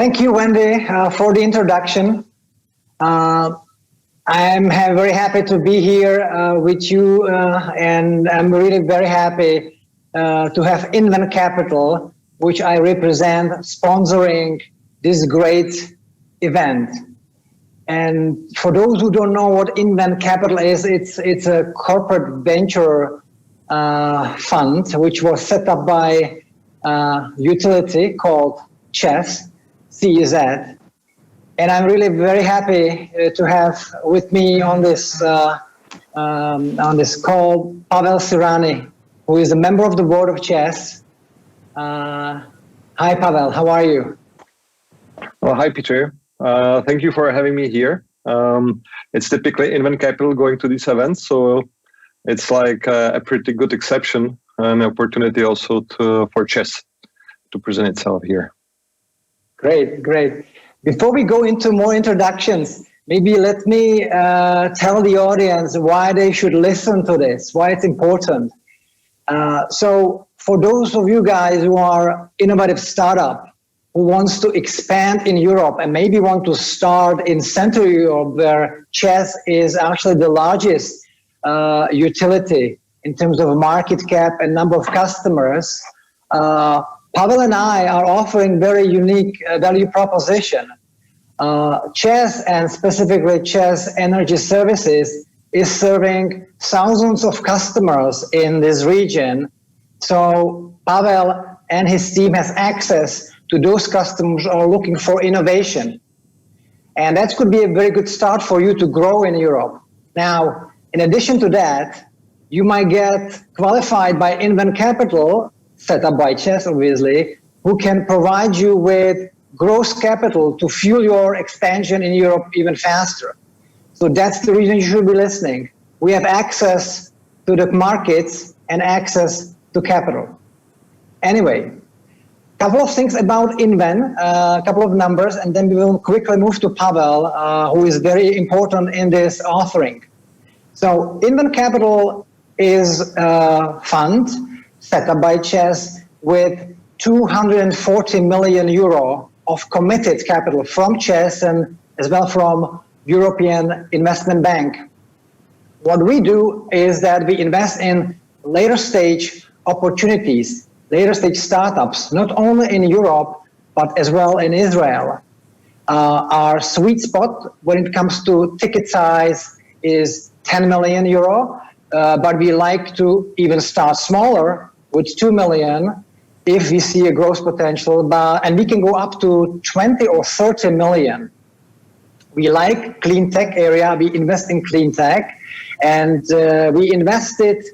Thank you, Wendy, for the introduction. I'm very happy to be here with you, and I'm really very happy to have Inven Capital, which I represent, sponsoring this great event. And for those who don't know what Inven Capital is, it's a corporate venture fund which was set up by a utility called CEZ. And I'm really very happy to have with me on this call Pavel Cyrani, who is a member of the board of CEZ. Hi, Pavel. How are you? Well, hi, Petr. Thank you for having me here. It's typically Inven Capital going to these events, so it's like a pretty good exception, an opportunity also for CEZ to present itself here. Great, great. Before we go into more introductions, maybe let me tell the audience why they should listen to this, why it's important. So for those of you guys who are innovative startup, who wants to expand in Europe and maybe want to start in Central Europe, where CEZ is actually the largest utility in terms of market cap and number of customers, Pavel and I are offering very unique value proposition. CEZ, and specifically CEZ Energy Services, is serving thousands of customers in this region. So Pavel and his team has access to those customers who are looking for innovation. And that could be a very good start for you to grow in Europe. Now, in addition to that, you might get qualified by Inven Capital, set up by CEZ, obviously, who can provide you with growth capital to fuel your expansion in Europe even faster. So that's the reason you should be listening. We have access to the markets and access to capital. Anyway, a couple of things about Inven, a couple of numbers, and then we will quickly move to Pavel, who is very important in this offering. So Inven Capital is a fund set up by CEZ with 240 million euro of committed capital from CEZ and as well from European Investment Bank. What we do is that we invest in later stage opportunities, later stage startups, not only in Europe, but as well in Israel. Our sweet spot when it comes to ticket size is 10 million euro, but we like to even start smaller with 2 million if we see a growth potential, and we can go up to 20 or 30 million. We like clean tech area, we invest in clean tech, and we invested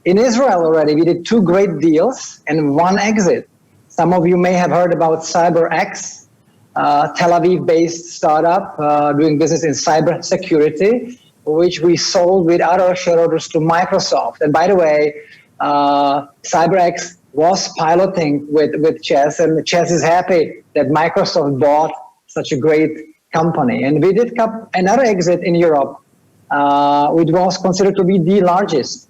in Israel already. We did 2 great deals and 1 exit. Some of you may have heard about CyberX, Tel Aviv-based startup doing business in cyber security, which we sold with other shareholders to Microsoft. And by the way, CyberX was piloting with CEZ, and CEZ is happy that Microsoft bought such a great company. And we did another exit in Europe, which was considered to be the largest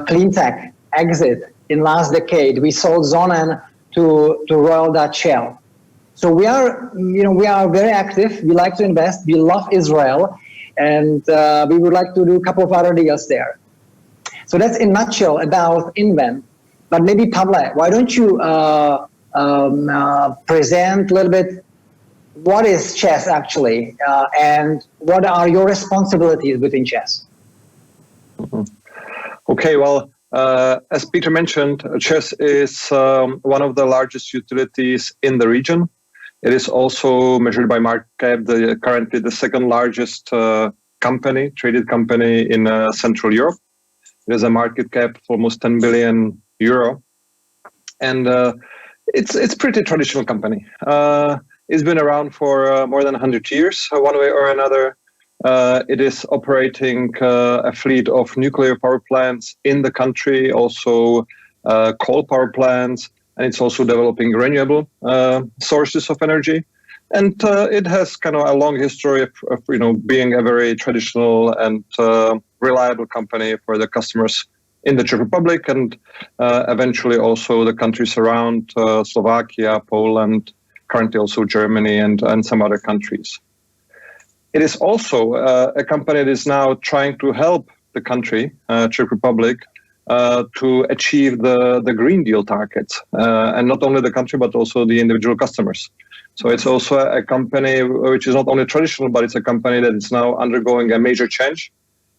clean tech exit in last decade. We sold Zonen to Royal Dutch Shell. So we are very active. We like to invest. We love Israel, and we would like to do a couple of other deals there. So that's in a nutshell about Inven. But maybe Pavel, why don't you present a little bit what is CEZ actually, and what are your responsibilities within CEZ? Okay, well, as Petr mentioned, CEZ is one of the largest utilities in the region. It is also measured by market cap, currently the second largest traded company in Central Europe. It has a market cap of almost 10 billion euro, and it's pretty traditional company. It's been around for more than 100 years, one way or another. It is operating a fleet of nuclear power plants in the country, also coal power plants, and it's also developing renewable sources of energy. And it has kind of a long history of being a very traditional and reliable company for the customers in the Czech Republic, and eventually also the countries around Slovakia, Poland, currently also Germany and some other countries. It is also a company that is now trying to help the country, Czech Republic, to achieve the Green Deal targets, and not only the country, but also the individual customers. So it's also a company which is not only traditional, but it's a company that is now undergoing a major change.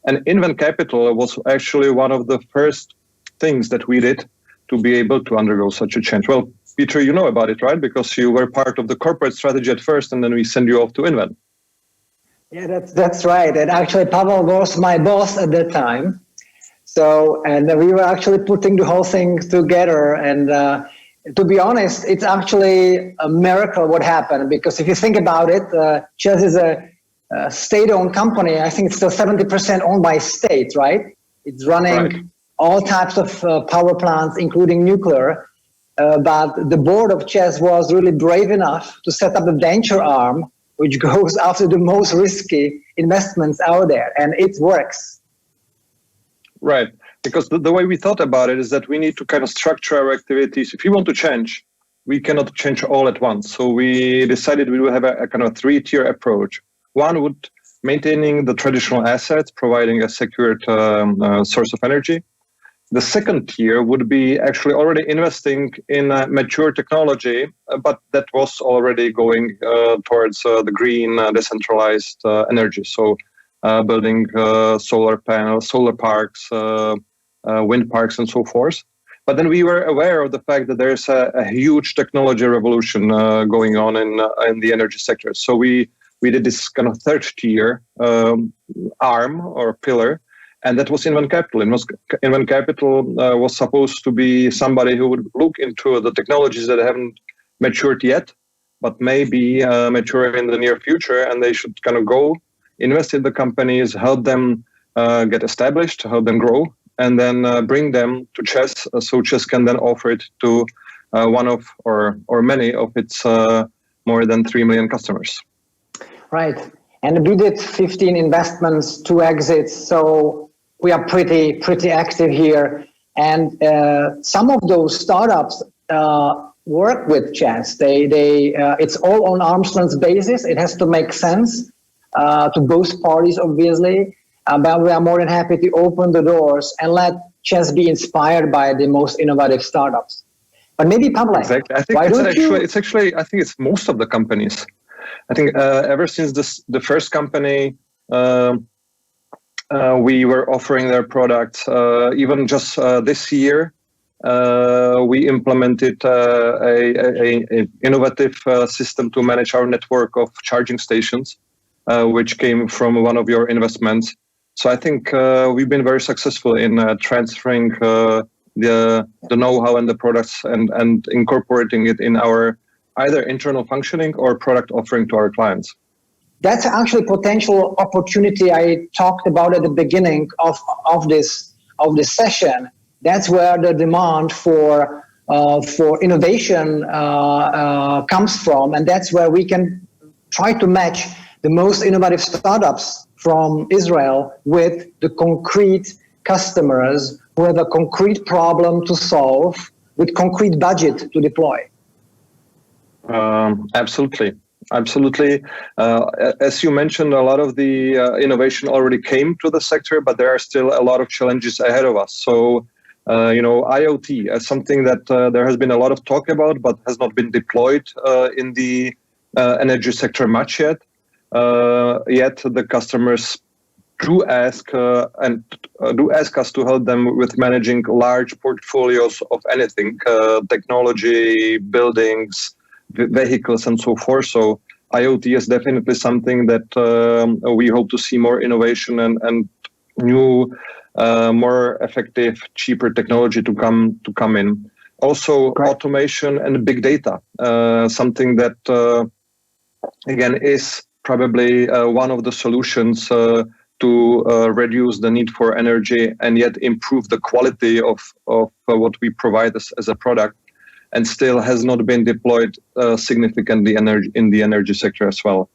And Inven Capital was actually one of the first things that we did to be able to undergo such a change. Well, Petr, you know about it, right? Because you were part of the corporate strategy at first, and then we send you off to Inven. Yeah, that's right. And actually, Pavel was my boss at that time. So, and we were actually putting the whole thing together. And to be honest, it's actually a miracle what happened. Because if you think about it, ČEZ is a state-owned company. I think it's still 70% owned by state, right? It's running all types of power plants, including nuclear. But the board of ČEZ was really brave enough to set up a venture arm, which goes after the most risky investments out there, and it works. Right, because the way we thought about it is that we need to kind of structure our activities. If you want to change, we cannot change all at once. So we decided we will have a kind of 3-tier approach. One would maintaining the traditional assets, providing a secured source of energy. The second tier would be actually already investing in mature technology, but that was already going towards the green, decentralized energy. So building solar panels, solar parks, wind parks, and so forth. But then we were aware of the fact that there's a huge technology revolution going on in the energy sector. So we did this kind of third tier arm or pillar. And that was Inven Capital. Inven Capital was supposed to be somebody who would look into the technologies that haven't matured yet, but maybe mature in the near future. And they should kind of go invest in the companies, help them get established, help them grow, and then bring them to ČEZ, so ČEZ can then offer it to one of or many of its more than 3 million customers. Right. And we did 15 investments, 2 exits. So we are pretty active here. And some of those startups work with ČEZ. It's all on arm's length basis. It has to make sense to both parties, obviously. But we are more than happy to open the doors and let ČEZ be inspired by the most innovative startups. But maybe Pavel, exactly. I think it's actually I think it's most of the companies. I think ever since the first company, we were offering their products. Even just this year, we implemented a innovative system to manage our network of charging stations, which came from one of your investments. So I think we've been very successful in transferring the know-how and the products and incorporating it in our either internal functioning or product offering to our clients. That's actually potential opportunity I talked about at the beginning of this session. That's where the demand for innovation comes from, and that's where we can try to match the most innovative startups from Israel with the concrete customers who have a concrete problem to solve with concrete budget to deploy. Absolutely. As you mentioned, a lot of the innovation already came to the sector, but there are still a lot of challenges ahead of us. So, IoT as something that there has been a lot of talk about, but has not been deployed in the energy sector much yet. Yet the customers do ask us to help them with managing large portfolios of anything, technology, buildings, vehicles, and so forth. So IoT is definitely something that we hope to see more innovation and new, more effective, cheaper technology to come in. Also, automation and big data, something that again is probably one of the solutions to reduce the need for energy and yet improve the quality of what we provide as a product, and still has not been deployed significantly in the energy sector as well.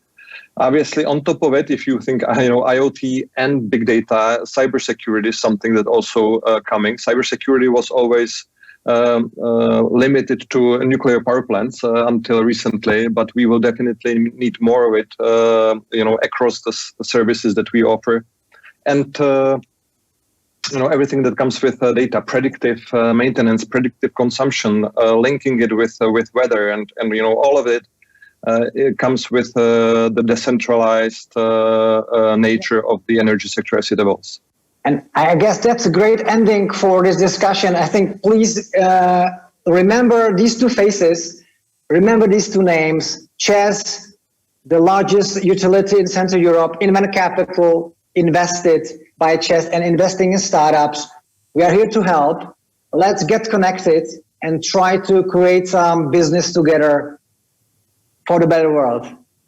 Obviously, on top of it, if you think IoT and big data, cybersecurity is something that also coming. Cybersecurity was always limited to nuclear power plants until recently, but we will definitely need more of it, across the services that we offer. And everything that comes with data, predictive maintenance, predictive consumption, linking it with weather, and all of it. It comes with the decentralized nature of the energy sector as it evolves. And I guess that's a great ending for this discussion. I think please remember these two faces, remember these two names: ČEZ, the largest utility in Central Europe, Inven Capital, invested by ČEZ and investing in startups. We are here to help. Let's get connected and try to create some business together for the better world.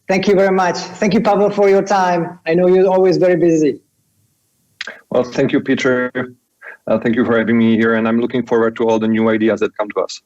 Thank you very much. Thank you, Pavel, for your time. I know you're always very busy. Well, thank you, Peter. Thank you for having me here, and I'm looking forward to all the new ideas that come to us.